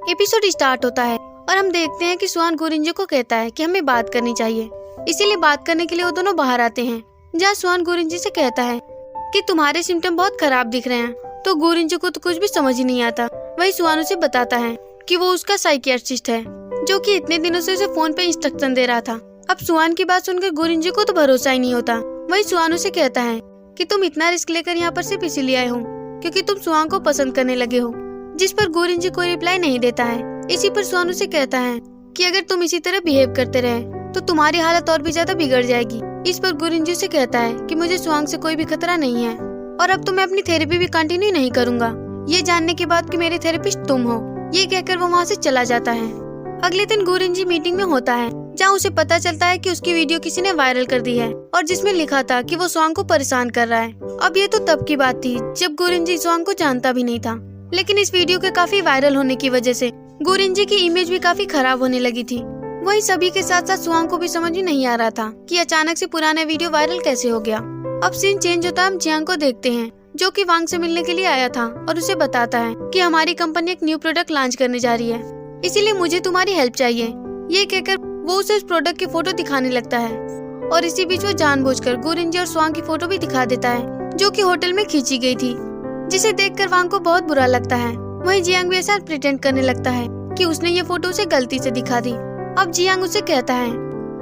Episode start होता है और हम देखते हैं कि सुहान गुरिंजी को कहता है कि हमें बात करनी चाहिए। इसीलिए बात करने के लिए वो दोनों बाहर आते हैं, जहाँ सुहान गुरिंजी से कहता है कि तुम्हारे सिम्टम बहुत खराब दिख रहे हैं। तो गुरिंजी को तो कुछ भी समझ ही नहीं आता। वही सुहान उसे बताता है कि वो उसका साइकियाट्रिस्ट है, जो कि इतने दिनों से उसे फोन पे इंस्ट्रक्शन दे रहा था। अब सुहान की बात सुनकर गुरिंजी को तो भरोसा ही नहीं होता। वही सुहान उसे कहता है कि तुम इतना रिस्क लेकर यहाँ पर सिर्फ इसीलिए आए हो क्योंकि तुम सुहान को पसंद करने लगे हो। जिस पर गुरिंजी कोई रिप्लाई नहीं देता है। इसी पर सुहान उसे कहता है कि अगर तुम इसी तरह बिहेव करते रहे तो तुम्हारी हालत और भी ज्यादा बिगड़ जाएगी। इस पर गुरिंजी उसे कहता है कि मुझे सुहान से कोई भी खतरा नहीं है और अब तो मैं अपनी थेरेपी भी कंटिन्यू नहीं करूंगा, ये जानने के बाद कि मेरे थेरेपिस्ट तुम हो। ये कहकर वो वहाँ से चला जाता है। अगले दिन गुरिंजी मीटिंग में होता है, जहाँ उसे पता चलता है कि उसकी वीडियो किसी ने वायरल कर दी है और जिसमें लिखा था कि वो सुहान को परेशान कर रहा है। अब ये तो तब की बात थी जब गुरिंजी सुहान को जानता भी नहीं था, लेकिन इस वीडियो के काफी वायरल होने की वजह से गुरिंजी की इमेज भी काफी खराब होने लगी थी। वही सभी के साथ साथ सुहान को भी समझ में नहीं आ रहा था कि अचानक से पुराना वीडियो वायरल कैसे हो गया। अब सीन चेंज होता है, हम जियांग को देखते हैं जो कि वांग से मिलने के लिए आया था और उसे बताता है कि हमारी कंपनी एक न्यू प्रोडक्ट लॉन्च करने जा रही है, इसीलिए मुझे तुम्हारी हेल्प चाहिए। ये कहकर वो उसे उस प्रोडक्ट की फोटो दिखाने लगता है और इसी बीच वो जानबूझकर गुरिंजी और स्वांग की फोटो भी दिखा देता है, जो कि होटल में खींची गई थी, जिसे देखकर वांग को बहुत बुरा लगता है। वहीं जियांग भी ऐसा प्रिटेंड करने लगता है कि उसने ये फोटो उसे गलती से दिखा दी। अब जियांग उसे कहता है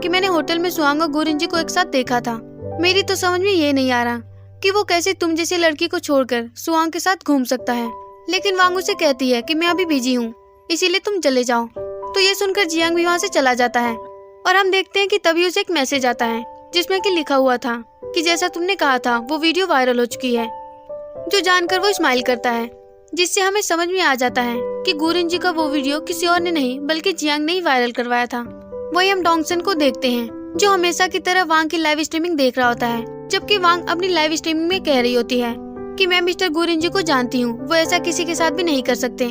कि मैंने होटल में स्वांग और गुरिंजी को एक साथ देखा था। मेरी तो समझ में ये नहीं आ रहा कि वो कैसे तुम जैसी लड़की को छोड़कर स्वांग के साथ घूम सकता है। लेकिन वांग उसे कहती है कि मैं अभी बिजी हूँ, इसीलिए तुम चले जाओ। तो ये सुनकर जियांग भी वहाँ से चला जाता है और हम देखते हैं कि तभी उसे एक मैसेज आता है जिसमें कि लिखा हुआ था कि जैसा तुमने कहा था वो वीडियो वायरल हो चुकी है। जो जानकर वो स्माइल करता है, जिससे हमें समझ में आ जाता है कि गुरिंजी का वो वीडियो किसी और ने नहीं बल्कि जियांग ने ही वायरल करवाया था। वही हम डोंगसन को देखते हैं जो हमेशा की तरह वांग की लाइव स्ट्रीमिंग देख रहा होता है, जबकि वांग अपनी लाइव स्ट्रीमिंग में कह रही होती है कि मैं मिस्टर गुरिंजी को जानती हूँ, वो ऐसा किसी के साथ भी नहीं कर सकते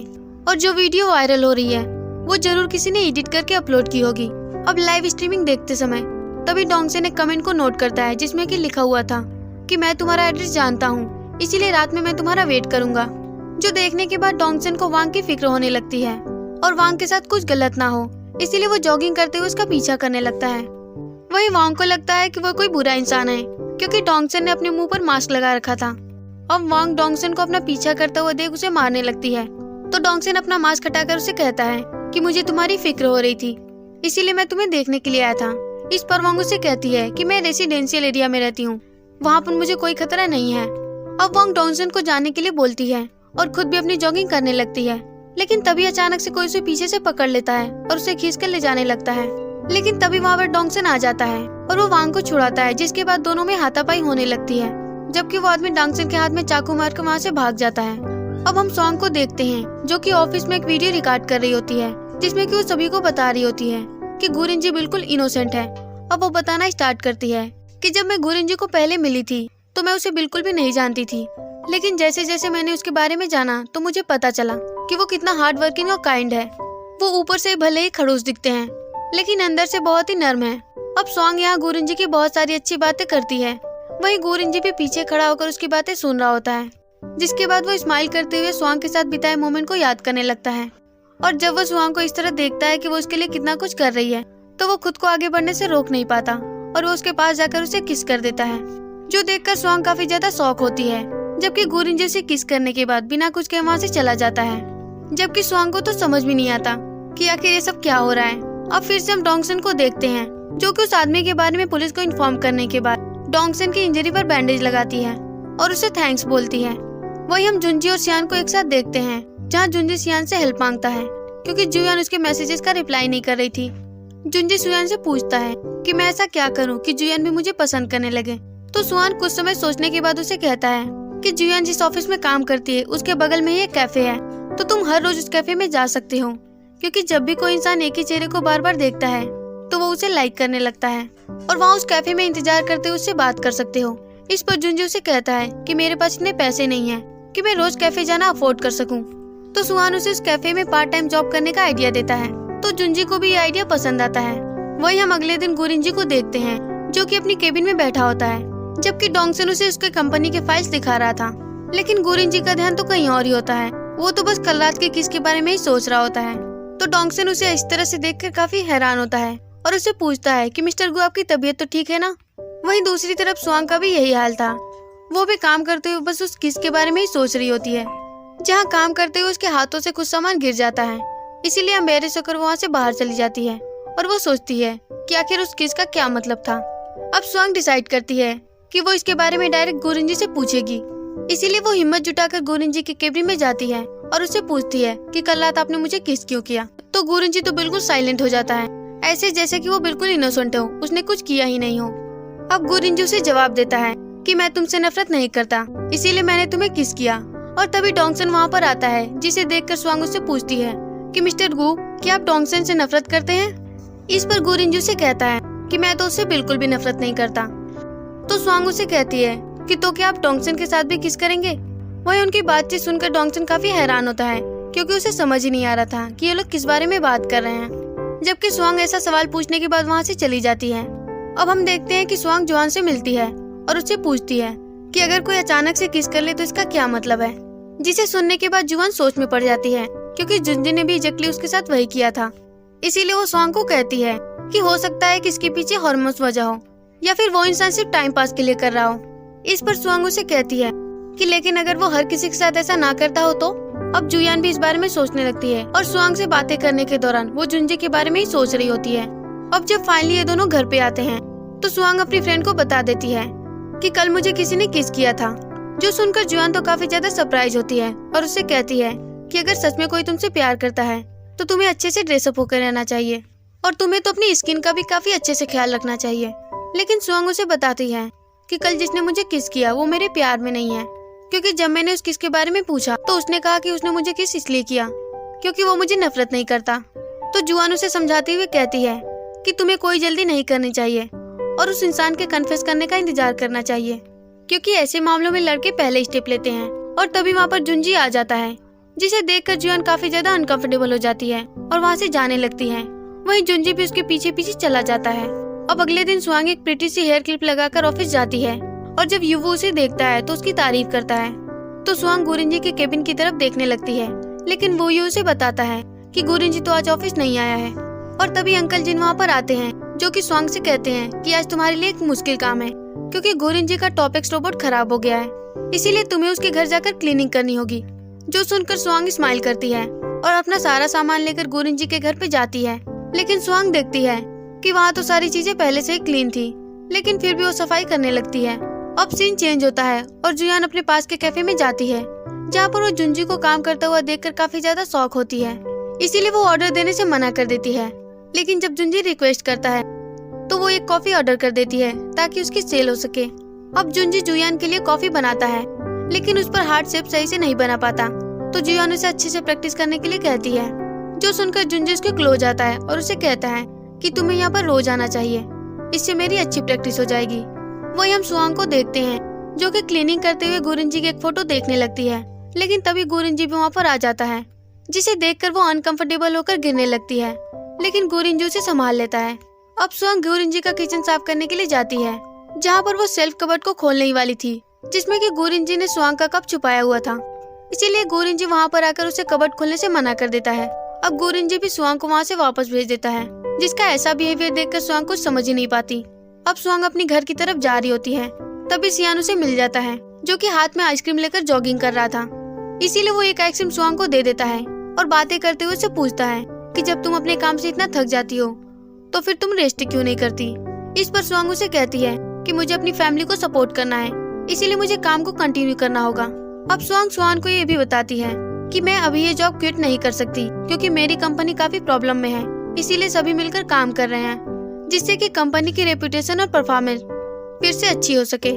और जो वीडियो वायरल हो रही है वो जरूर किसी ने एडिट करके अपलोड की होगी। अब लाइव स्ट्रीमिंग देखते समय तभी डोंगसन एक कमेंट को नोट करता है जिसमें कि लिखा हुआ था कि मैं तुम्हारा एड्रेस जानता हूँ, इसीलिए रात में मैं तुम्हारा वेट करूंगा। जो देखने के बाद डोंगसन को वांग की फिक्र होने लगती है और वांग के साथ कुछ गलत ना हो, इसीलिए वो जॉगिंग करते हुए उसका पीछा करने लगता है। वही वांग को लगता है कि वो कोई बुरा इंसान है क्योंकि डोंगसन ने अपने मुंह पर मास्क लगा रखा था। अब वांग डोंगसन को अपना पीछा करता हुआ देख उसे मारने लगती है, तो डोंगसन अपना मास्क हटाकर उसे कहता है कि मुझे तुम्हारी फिक्र हो रही थी, इसीलिए मैं तुम्हें देखने के लिए आया था। इस पर वांग उसे कहती है कि मैं रेसिडेंशियल एरिया में रहती हूँ, वहाँ पर मुझे कोई खतरा नहीं है। अब वांग डोंगसन को जाने के लिए बोलती है और खुद भी अपनी जॉगिंग करने लगती है, लेकिन तभी अचानक से कोई उसे पीछे से पकड़ लेता है और उसे खींचकर ले जाने लगता है। लेकिन तभी वहाँ पर डोंगसन आ जाता है और वो वांग को छुड़ाता है, जिसके बाद दोनों में हाथापाई होने लगती है, जबकि वो आदमी डोंगसन के हाथ में चाकू मारकर वहाँ से भाग जाता है। अब हम स्वांग को देखते हैं जो कि ऑफिस में एक वीडियो रिकॉर्ड कर रही होती है, जिसमें कि वो सभी को बता रही होती है कि गुरिंजी बिल्कुल इनोसेंट है। अब वो बताना स्टार्ट करती है कि जब मैं गुरिंजी को पहले मिली थी तो मैं उसे बिल्कुल भी नहीं जानती थी, लेकिन जैसे जैसे मैंने उसके बारे में जाना तो मुझे पता चला कि वो कितना हार्ड वर्किंग और काइंड है। वो ऊपर से भले ही खड़ूस दिखते हैं लेकिन अंदर से बहुत ही नर्म है। अब स्वांग यहाँ गुरिंजी की बहुत सारी अच्छी बातें करती है, वहीं गुरिंजी भी पीछे खड़ा होकर उसकी बातें सुन रहा होता है, जिसके बाद वो स्माइल करते हुए स्वांग के साथ बिताए मोमेंट को याद करने लगता है। और जब वो स्वांग को इस तरह देखता है कि वो उसके लिए कितना कुछ कर रही है, तो वो खुद को आगे बढ़ने से रोक नहीं पाता और वो उसके पास जाकर उसे किस कर देता है, जो देखकर स्वांग काफी ज्यादा शॉक होती है। जबकि गुरिंजी से किस करने के बाद बिना कुछ कहे वहाँ से चला जाता है, जबकि स्वांग को तो समझ भी नहीं आता कि आखिर ये सब क्या हो रहा है। अब फिर से हम डोंगसन को देखते हैं जो कि उस आदमी के बारे में पुलिस को इन्फॉर्म करने के बाद डोंगसन की इंजरी पर बैंडेज लगाती है और उसे थैंक्स बोलती है। वही हम जुंजी और सियान को एक साथ देखते हैं, जहाँ जुंजी सियान से हेल्प मांगता है क्योंकि जुयान उसके मैसेजेस का रिप्लाई नहीं कर रही थी। जुंजी सुयान से पूछता है कि मैं ऐसा क्या करूं कि जुयान भी मुझे पसंद करने लगे। तो सुयान कुछ समय सोचने के बाद उसे कहता है कि जुयान जिस ऑफिस में काम करती है उसके बगल में ही एक कैफे है, तो तुम हर रोज उस कैफे में जा सकते हो, क्योंकि जब भी कोई इंसान एक ही चेहरे को बार बार देखता है तो वो उसे लाइक करने लगता है और वहाँ उस कैफे में इंतजार करते हुए उससे बात कर सकते हो। इस पर जुंजी उसे कहता है कि मेरे पास इतने पैसे नहीं है कि मैं रोज कैफे जाना अफोर्ड कर सकूं। तो सुहान उसे उस कैफे में पार्ट टाइम जॉब करने का आइडिया देता है, तो जुंजी को भी ये आइडिया पसंद आता है। वही हम अगले दिन गुरिंजी को देखते हैं जो कि अपनी केबिन में बैठा होता है, जबकि डोंगसन उसे उसके कंपनी के फाइल्स दिखा रहा था, लेकिन गुरिंजी का ध्यान तो कहीं और ही होता है। वो तो बस कल रात के किस के बारे में ही सोच रहा होता है। तो डोंगसन उसे इस तरह से देखकर काफी हैरान होता है और उसे पूछता है कि मिस्टर गु आपकी तबीयत तो ठीक है ना। वहीं दूसरी तरफ स्वांग का भी यही हाल था। वो भी काम करते हुए बस उस किस के बारे में ही सोच रही होती है। जहाँ काम करते हुए उसके हाथों से कुछ सामान गिर जाता है, इसीलिए एम्बेरस होकर वहाँ से बाहर चली जाती है और वो सोचती है कि आखिर उस किस का क्या मतलब था। अब स्वांग डिसाइड करती है कि वो इसके बारे में डायरेक्ट गुरिंजी से पूछेगी। इसीलिए वो हिम्मत जुटाकर गुरिंजी के केबिन में जाती है और उससे पूछती है कि कल रात आपने मुझे किस क्यों किया। तो गुरिंजी तो बिल्कुल साइलेंट हो जाता है, ऐसे जैसे कि वो बिल्कुल इनोसेंट हो, उसने कुछ किया ही नहीं हो। अब गुरिंजी उसे जवाब देता है कि मैं तुमसे नफरत नहीं करता, इसीलिए मैंने तुम्हें किस किया। और तभी डोंगसन वहाँ पर आता है, जिसे देखकर स्वांग उससे पूछती है कि मिस्टर गु, क्या आप डोंगसन से नफरत करते हैं? इस पर गुरिंजी उसे कहता है कि मैं तो उससे बिल्कुल भी नफरत नहीं करता। तो स्वांग उसे कहती है कि तो क्या आप डोंगसन के साथ भी किस करेंगे? वहीं उनकी बातचीत सुनकर डोंगसन काफी हैरान होता है, क्योंकि उसे समझ ही नहीं आ रहा था कि ये लोग किस बारे में बात कर रहे हैं। जबकि स्वांग ऐसा सवाल पूछने के बाद वहाँ से चली जाती है। अब हम देखते हैं कि स्वांग जुआन से मिलती है और उससे पूछती है कि अगर कोई अचानक से किस कर ले तो इसका क्या मतलब है। जिसे सुनने के बाद जुआन सोच में पड़ जाती है, क्योंकि जुंजी ने भी एग्जैक्टली उसके साथ वही किया था। इसीलिए वो स्वांग को कहती है कि हो सकता है कि इसके पीछे हार्मोन्स वजह हो, या फिर वो इंसान सिर्फ टाइम पास के लिए कर रहा हो। इस पर स्वांग उसे कहती है कि लेकिन अगर वो हर किसी के साथ ऐसा ना करता हो तो। अब जुयान भी इस बारे में सोचने लगती है और स्वांग से बातें करने के दौरान वो जुंजी के बारे में ही सोच रही होती है। अब जब फाइनली ये दोनों घर पे आते हैं तो स्वांग अपनी फ्रेंड को बता देती है कि कल मुझे किसी ने किस किया था। जो सुनकर जुआन तो काफी ज्यादा सरप्राइज होती है और उससे कहती है कि अगर सच में कोई तुमसे प्यार करता है तो तुम्हें अच्छे से ड्रेसअप होकर रहना चाहिए और तुम्हें तो अपनी स्किन का भी काफी अच्छे से ख्याल रखना चाहिए। लेकिन स्वांग उसे बताती है कि कल जिसने मुझे किस किया वो मेरे प्यार में नहीं है, क्योंकि जब मैंने उस किस के बारे में पूछा तो उसने कहा कि उसने मुझे किस इसलिए किया क्योंकि वो मुझे नफरत नहीं करता। तो जुआन उसे समझाती हुए कहती है कि तुम्हें कोई जल्दी नहीं करनी चाहिए और उस इंसान के कन्फेस करने का इंतजार करना चाहिए, क्योंकि ऐसे मामलों में लड़के पहले स्टेप लेते हैं। और तभी वहाँ पर जुंजी आ जाता है, जिसे देखकर जुआन काफी ज्यादा अनकंफर्टेबल हो जाती है और वहाँ से जाने लगती है। वहीं जुंजी भी उसके पीछे पीछे चला जाता है। अब अगले दिन स्वांग एक प्रिटी सी हेयर क्लिप लगाकर ऑफिस जाती है और जब युवो उसे देखता है तो उसकी तारीफ करता है। तो स्वांग गुरिंजी के केबिन की तरफ देखने लगती है, लेकिन वो ये उसे बताता है कि गुरिंजी तो आज ऑफिस नहीं आया है। और तभी अंकल जिन वहाँ पर आते हैं, जो कि स्वांग से कहते हैं कि आज तुम्हारे लिए एक मुश्किल काम है, क्योंकि गुरिंजी का टॉपेक्स रोबोट खराब हो गया है, इसीलिए तुम्हें उसके घर जाकर क्लीनिंग करनी होगी। जो सुनकर स्वांग स्माइल करती है और अपना सारा सामान लेकर गुरिंजी के घर पे जाती है। लेकिन स्वांग देखती है कि वहाँ तो सारी चीजें पहले से ही क्लीन थी, लेकिन फिर भी वो सफाई करने लगती है। अब सीन चेंज होता है और जुयान अपने पास के कैफे में जाती है, जहाँ पर वो जुंजी को काम करता हुआ देखकर काफी ज्यादा शॉक होती है। इसीलिए वो ऑर्डर देने से मना कर देती है। लेकिन जब जुंजी रिक्वेस्ट करता है तो वो एक कॉफी ऑर्डर कर देती है ताकि उसकी सेल हो सके। अब जुंजी जुयान के लिए कॉफी बनाता है, लेकिन उस पर हार्ट शेप सही से नहीं बना पाता। तो जुयान उसे अच्छे से प्रैक्टिस करने के लिए कहती है, जो सुनकर जुंजी उसके क्लोज आता है और उसे कहता है कि तुम्हें यहाँ पर रोज आना चाहिए, इससे मेरी अच्छी प्रैक्टिस हो जाएगी। वही हम स्वांग को देखते हैं, जो कि क्लीनिंग करते हुए गुरिंजी की एक फोटो देखने लगती है। लेकिन तभी गुरिंजी भी वहाँ पर आ जाता है, जिसे देखकर वो अनकंफर्टेबल होकर गिरने लगती है, लेकिन गुरिंजी उसे संभाल लेता है। अब स्वांग गुरिंजी का किचन साफ करने के लिए जाती है, जहाँ पर वो सेल्फ कबर्ड को खोलने ही वाली थी, जिसमें कि गुरिंजी ने स्वांग का कप छुपाया हुआ था। इसीलिए गुरिंजी वहाँ पर आकर उसे कबर्ड खोलने से मना कर देता है। अब गुरिंजी भी स्वांग को वहाँ से वापस भेज देता है, जिसका ऐसा बिहेवियर देखकर स्वांग कुछ समझ ही नहीं पाती। अब स्वांग अपनी घर की तरफ जा रही होती है, तभी सियान उसे मिल जाता है, जो कि हाथ में आइसक्रीम लेकर जॉगिंग कर रहा था। इसीलिए वो एक आइसक्रीम स्वांग को दे देता है और बातें करते हुए उससे पूछता है कि जब तुम अपने काम से इतना थक जाती हो तो फिर तुम रेस्ट क्यों नहीं करती। इस पर स्वांग उसे कहती है कि मुझे अपनी फैमिली को सपोर्ट करना है, इसीलिए मुझे काम को कंटिन्यू करना होगा। अब स्वांग को ये भी बताती है कि मैं अभी ये जॉब क्विट नहीं कर सकती, क्योंकि मेरी कंपनी काफी प्रॉब्लम में है, इसीलिए सभी मिलकर काम कर रहे हैं, जिससे कि कंपनी की रेपुटेशन और परफॉर्मेंस फिर से अच्छी हो सके।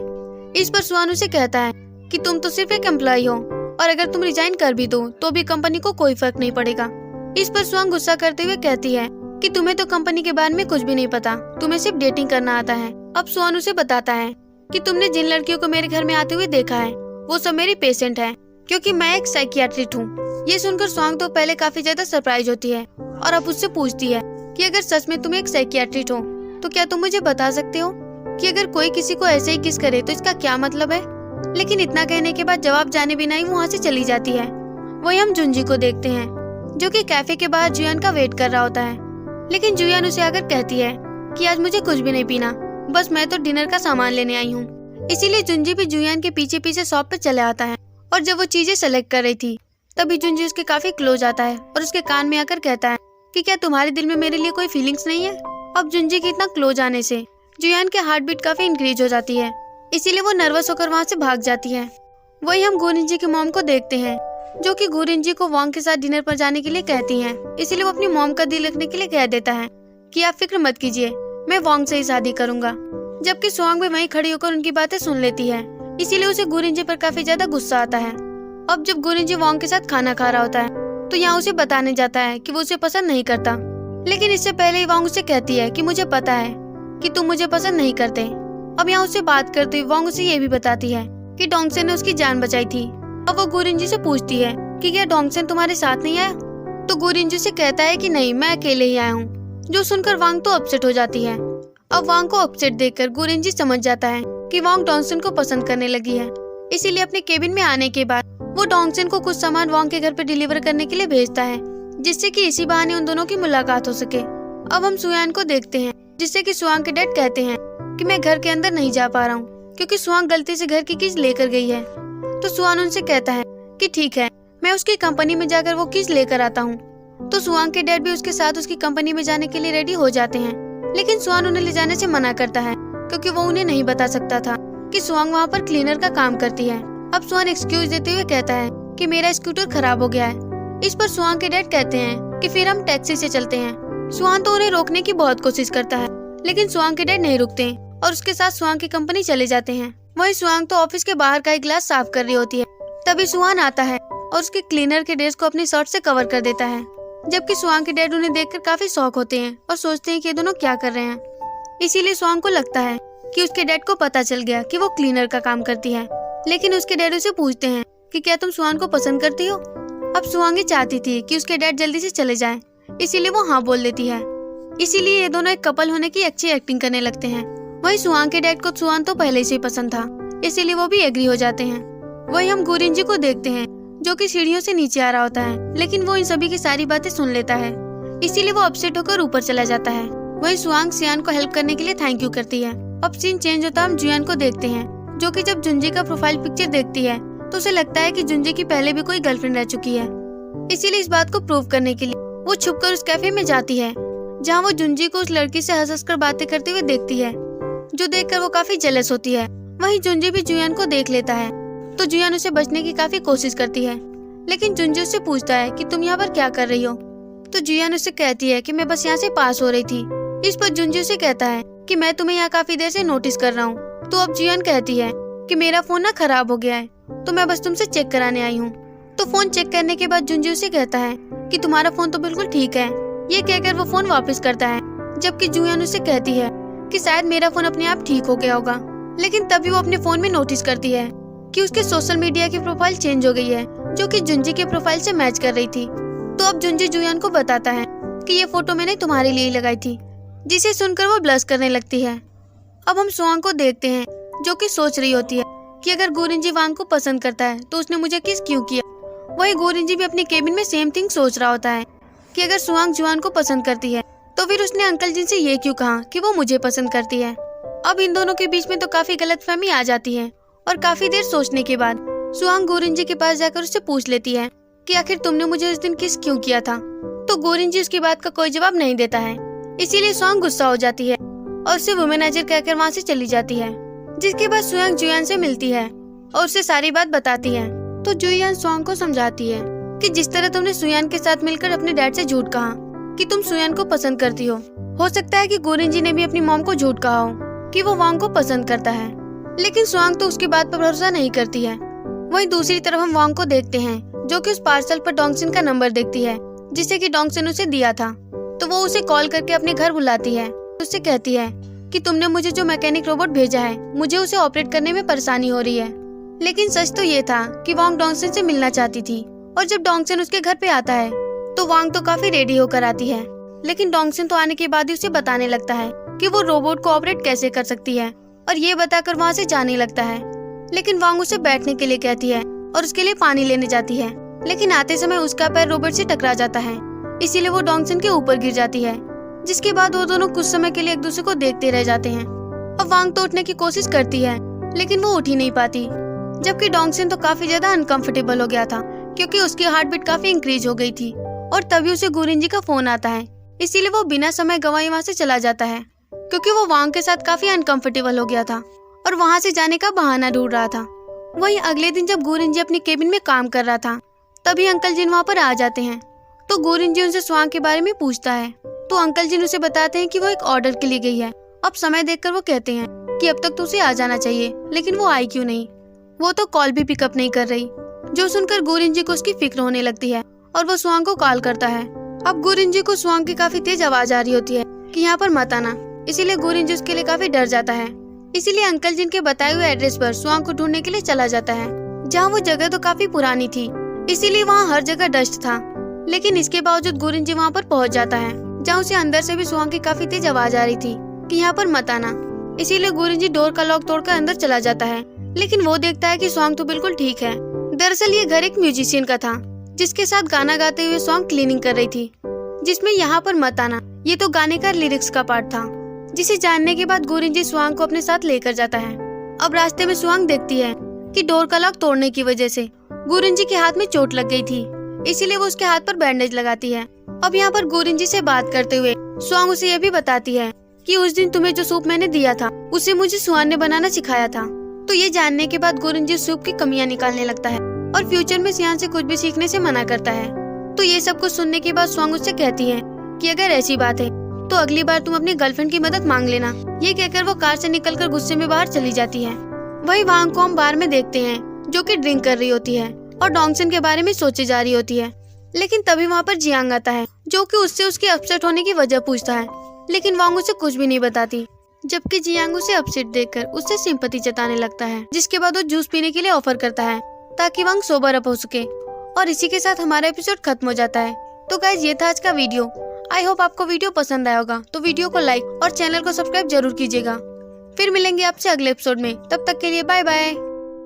इस पर स्वान उसे कहता है कि तुम तो सिर्फ एक एम्प्लॉय हो और अगर तुम रिजाइन कर भी दो तो भी कंपनी को कोई फर्क नहीं पड़ेगा। इस पर स्वान गुस्सा करते हुए कहती है कि तुम्हें तो कंपनी के बारे में कुछ भी नहीं पता, तुम्हें सिर्फ डेटिंग करना आता है। अब स्वान उसे बताता है कि तुमने जिन लड़कियों को मेरे घर में आते हुए देखा है वो सब मेरी पेशेंट है, क्योंकि मैं एक साइकियाट्रिस्ट हूँ। ये सुनकर स्वांग तो पहले काफी ज्यादा सरप्राइज होती है और अब उससे पूछती है कि अगर सच में तुम एक साइकियाट्रिस्ट हो तो क्या तुम मुझे बता सकते हो कि अगर कोई किसी को ऐसे ही किस करे तो इसका क्या मतलब है। लेकिन इतना कहने के बाद जवाब जाने बिना ही वहाँ से चली जाती है। वही हम जुंजी को देखते हैं जो कि कैफे के बाहर जुयान का वेट कर रहा होता है। लेकिन जुयान उसे आकर कहती है कि आज मुझे कुछ भी नहीं पीना, बस मैं तो डिनर का सामान लेने आई हूँ। इसीलिए जुंजी भी जुयान के पीछे पीछे शॉप पे चले आता है और जब वो चीजें सेलेक्ट कर रही थी तभी जुंजी उसके काफी क्लोज आता है और उसके कान में आकर कहता है कि क्या तुम्हारे दिल में मेरे लिए कोई फीलिंग्स नहीं है। अब जुंजी के इतना क्लोज आने से जुयान के हार्ट बीट काफी इंक्रीज हो जाती है, इसीलिए वो नर्वस होकर वहाँ से भाग जाती है। वही हम गुरिंजी की मॉम को देखते हैं जो कि गुरिंजी को वांग के साथ डिनर पर जाने के लिए कहती हैं। इसीलिए वो अपनी मॉम का दिल रखने के लिए कह देता है कि आप फिक्र मत कीजिए, मैं वांग से ही शादी करूंगा। जबकि स्वांग भी वहीं खड़ी होकर उनकी बातें सुन लेती है, इसीलिए उसे गुरिंजी पर काफी ज्यादा गुस्सा आता है। अब जब गुरिंजी वांग के साथ खाना खा रहा होता है तो यहाँ उसे बताने जाता है कि वो उसे पसंद नहीं करता, लेकिन इससे पहले ही वांग उसे कहती है कि मुझे पता है कि तुम मुझे पसंद नहीं करते। अब यहाँ उससे बात करते हुए वांग उसे ये भी बताती है कि डोंगसेन ने उसकी जान बचाई थी। अब वो गुरिंजी से पूछती है कि क्या डोंगसेन तुम्हारे साथ नहीं आया, तो गुरिंजी से कहता है कि नहीं, मैं अकेले ही आया हूँ। जो सुनकर वांग तो अपसेट हो जाती है। अब वांग को अपसेट देखकर गुरिंजी समझ जाता है कि वांग डोंगसेन को पसंद करने लगी है, इसीलिए अपने केबिन में आने के बाद वो डोंगसेन को कुछ सामान वांग के घर पे डिलीवर करने के लिए भेजता है, जिससे कि इसी बहाने उन दोनों की मुलाकात हो सके। अब हम सुयान को देखते हैं जिससे कि स्वांग के डैड कहते हैं कि मैं घर के अंदर नहीं जा पा रहा हूँ क्योंकि स्वांग गलती से घर की कीज लेकर गई है। तो स्वान उनसे कहता है कि ठीक है, मैं उसकी कंपनी में जाकर वो कीज लेकर आता हूँ। तो स्वांग के डैड भी उसके साथ उसकी कंपनी में जाने के लिए रेडी हो जाते हैं, लेकिन स्वान उन्हें ले जाने से मना करता है क्योंकि वो उन्हें नहीं बता सकता था कि स्वांग वहाँ पर क्लीनर का काम करती है। अब स्वान एक्सक्यूज देते हुए कहता है कि मेरा स्कूटर खराब हो गया है। इस पर स्वांग के डैड कहते हैं कि फिर हम टैक्सी से चलते हैं। स्वान तो उन्हें रोकने की बहुत कोशिश करता है, लेकिन स्वांग के डैड नहीं रुकते और उसके साथ स्वांग की कंपनी चले जाते हैं। वहीं स्वांग तो ऑफिस के बाहर का एक ग्लास साफ कर रही होती है, तभी स्वान आता है और उसके क्लीनर के ड्रेस को अपनी शर्ट से कवर कर देता है। जबकि स्वांग के डैड उन्हें देखकर काफी शॉक होते हैं और सोचते हैं कि ये दोनों क्या कर रहे हैं। इसीलिए स्वांग को लगता है कि उसके डैड को पता चल गया कि वो क्लीनर का काम करती है, लेकिन उसके डैड उसे पूछते हैं कि क्या तुम स्वान को पसंद करती हो। अब स्वांग ये चाहती थी कि उसके डैड जल्दी से चले जाएं, इसीलिए वो हाँ बोल देती है। इसीलिए ये दोनों एक कपल होने की अच्छी एक्टिंग करने लगते हैं। वही स्वांग के डैड को स्वान तो पहले से ही पसंद था, इसीलिए वो भी एग्री हो जाते हैं। वही हम गुरिंजी को देखते हैं जो कि सीढ़ियों से नीचे आ रहा होता है, लेकिन वो इन सभी की सारी बातें सुन लेता है, इसीलिए वो अपसेट होकर ऊपर चला जाता है। वही स्वांग सियान को हेल्प करने के लिए थैंक यू करती है। अब सीन चेंज होता हम जुयान को देखते हैं जो कि जब जुंजी का प्रोफाइल पिक्चर देखती है तो उसे लगता है कि जुंजी की पहले भी कोई गर्लफ्रेंड रह चुकी है। इसीलिए इस बात को प्रूव करने के लिए वो छुपकर उस कैफे में जाती है जहाँ वो जुंजी को उस लड़की से हंस कर बातें करते हुए देखती है, जो देखकर वो काफी जेलस होती है। वहीं जुंजी भी जुयान को देख लेता है तो जुयान उसे बचने की काफी कोशिश करती है, लेकिन जुंजी उससे पूछता है कि तुम यहाँ पर क्या कर रही हो। तो जुयान उससे कहती है कि मैं बस यहाँ से पास हो रही थी। इस पर जुंजी उसे कहता है कि मैं तुम्हें यहाँ काफी देर से नोटिस कर रहा हूँ। तो अब जुयान कहती है कि मेरा फोन ना खराब हो गया है तो मैं बस तुमसे चेक कराने आई हूँ। तो फोन चेक करने के बाद जुंजी उसे कहता है कि तुम्हारा फोन तो बिल्कुल ठीक है। ये कहकर वो फोन वापस करता है, जबकि जुयान उसे कहती है कि शायद मेरा फोन अपने आप ठीक हो गया होगा। लेकिन तभी वो अपने फोन में नोटिस करती है कि उसके सोशल मीडिया की प्रोफाइल चेंज हो गई है, जो कि जुंजी के प्रोफाइल से मैच कर रही थी। तो अब जुंजी जुयान को बताता है कि ये फोटो मैंने तुम्हारे लिए लगाई थी, जिसे सुनकर वो ब्लश करने लगती है। अब हम स्वांग को देखते हैं जो कि सोच रही होती है कि अगर गुरिंजी वांग को पसंद करता है तो उसने मुझे किस क्यों किया। वही गुरिंजी भी अपने केबिन में सेम थिंग सोच रहा होता है कि अगर स्वांग जुआन को पसंद करती है तो फिर उसने अंकल जी से ये क्यों कहा कि वो मुझे पसंद करती है। अब इन दोनों के बीच में तो काफी गलतफहमी आ जाती है और काफी देर सोचने के बाद स्वांग गुरिंजी के पास जाकर उससे पूछ लेती है कि आखिर तुमने मुझे उस दिन किस क्यों किया था। तो गुरिंजी उसकी बात का कोई जवाब नहीं देता है, इसीलिए स्वांग गुस्सा हो जाती है और उसे वुमेनाइजर कहकर वहाँ से चली जाती है। जिसके बाद स्वांग जुयान से मिलती है और उसे सारी बात बताती है। तो जुयान स्वांग को समझाती है कि जिस तरह तुमने सुयान के साथ मिलकर अपने डैड से झूठ कहा कि तुम सुयान को पसंद करती हो सकता है कि गुरिंजी ने भी अपनी मॉम को झूठ कहा हो कि वो वांग को पसंद करता है, लेकिन स्वांग तो उसकी बात पर भरोसा नहीं करती है। वहीं दूसरी तरफ हम वांग को देखते हैं जो कि उस पार्सल पर डोंगसिन का नंबर देखती है जिसे कि डोंगसिन उसे दिया था। तो वो उसे कॉल करके अपने घर बुलाती है, उससे कहती है कि तुमने मुझे जो मैकेनिक रोबोट भेजा है मुझे उसे ऑपरेट करने में परेशानी हो रही है। लेकिन सच तो ये था कि वांग डोंगसिन से मिलना चाहती थी और जब डोंगसिन उसके घर पे आता है तो वांग तो काफी रेडी होकर आती है, लेकिन डोंगसिन तो आने के बाद ही उसे बताने लगता है कि वो रोबोट को ऑपरेट कैसे कर सकती है और ये बताकर वहाँ से जाने लगता है। लेकिन वांग उसे बैठने के लिए कहती है और उसके लिए पानी लेने जाती है। लेकिन आते समय उसका पैर रॉबर्ट से टकरा जाता है, इसीलिए वो डोंगसन के ऊपर गिर जाती है। जिसके बाद वो दोनों कुछ समय के लिए एक दूसरे को देखते रह जाते हैं। अब वांग तो उठने की कोशिश करती है, लेकिन वो उठ ही नहीं पाती। जबकि डोंगसन तो काफी ज्यादा अनकंफर्टेबल हो गया था, क्योंकि उसकी हार्ट बीट काफी इंक्रीज हो गई थी। और तभी उसे गुरिंजी का फोन आता है, इसीलिए वो बिना समय गंवाए वहाँ से चला जाता है, क्योंकि वो वांग के साथ काफी अनकंफर्टेबल हो गया था और वहाँ से जाने का बहाना ढूंढ रहा था। वहीं अगले दिन जब गुरिंजी अपनी केबिन में काम कर रहा था, तभी अंकल जिन वहाँ पर आ जाते हैं। तो गुरिंजी उनसे स्वांग के बारे में पूछता है, तो अंकल जिन उसे बताते हैं कि वो एक ऑर्डर के लिए गई है। अब समय देखकर वो कहते हैं कि अब तक तो उसे आ जाना चाहिए, लेकिन वो आई क्यों नहीं। वो तो कॉल भी पिकअप नहीं कर रही। जो सुनकर गुरिंजी को उसकी फिक्र होने लगती है और वो स्वांग को कॉल करता है। अब गुरिंजी को स्वांग की काफी तेज आवाज आ रही होती है कि यहाँ पर मत आना, इसीलिए गुरिंजी उसके लिए काफी डर जाता है। इसीलिए अंकल जिन के बताए हुए एड्रेस पर स्वांग को ढूंढने के लिए चला जाता है, जहाँ वो जगह तो काफी पुरानी थी, इसीलिए वहाँ हर जगह डस्ट था। लेकिन इसके बावजूद गुरिंजी वहाँ पर पहुँच जाता है, जहाँ उसे अंदर से भी स्वांग की काफी तेज आवाज आ रही थी कि यहाँ पर मत आना। इसीलिए गुरिंजी डोर का लॉक तोड़कर अंदर चला जाता है, लेकिन वो देखता है कि स्वांग तो बिल्कुल ठीक है। दरअसल ये घर एक म्यूजिशियन का था, जिसके साथ गाना गाते हुए स्वांग क्लीनिंग कर रही थी, जिसमें यहाँ पर मत आना ये तो गाने का लिरिक्स का पार्ट था। जिसे जानने के बाद गुरिंजी स्वांग को अपने साथ लेकर जाता है। अब रास्ते में स्वांग देखती है कि डोर का लॉक तोड़ने की वजह से गुरिंजी के हाथ में चोट लग गई थी, इसीलिए वो उसके हाथ पर बैंडेज लगाती है। अब यहाँ पर गुरिंजी से बात करते हुए स्वांग उसे यह भी बताती है कि उस दिन तुम्हें जो सूप मैंने दिया था, उसे मुझे सुहान ने बनाना सिखाया था। तो ये जानने के बाद गुरिंजी सूप की कमियां निकालने लगता है और फ्यूचर में सियान से कुछ भी सीखने से मना करता है। तो ये सब कुछ सुनने के बाद स्वांग उससे कहती है कि अगर ऐसी बात है तो अगली बार तुम अपनी गर्लफ्रेंड की मदद मांग लेना। ये कहकर वो कार से निकलकर गुस्से में बाहर चली जाती है। वही वांग को हम बार में देखते हैं, जो कि ड्रिंक कर रही होती है और डोंगसन के बारे में सोचे जा रही होती है। लेकिन तभी वहाँ पर जियांग आता है, जो कि उससे उसके अपसेट होने की वजह पूछता है, लेकिन वांग उसे कुछ भी नहीं बताती। जबकि जियांग उसे अपसेट देखकर उससे सिंपैथी जताने लगता है, जिसके बाद वो जूस पीने के लिए ऑफर करता है ताकि वांग सोबर अप हो सके। और इसी के साथ हमारा एपिसोड खत्म हो जाता है। तो गाइस, ये था आज का वीडियो। आई होप आपको वीडियो पसंद आया होगा, तो वीडियो को लाइक और चैनल को सब्सक्राइब जरूर कीजिएगा। फिर मिलेंगे आपसे अगले एपिसोड में, तब तक के लिए बाय बाय।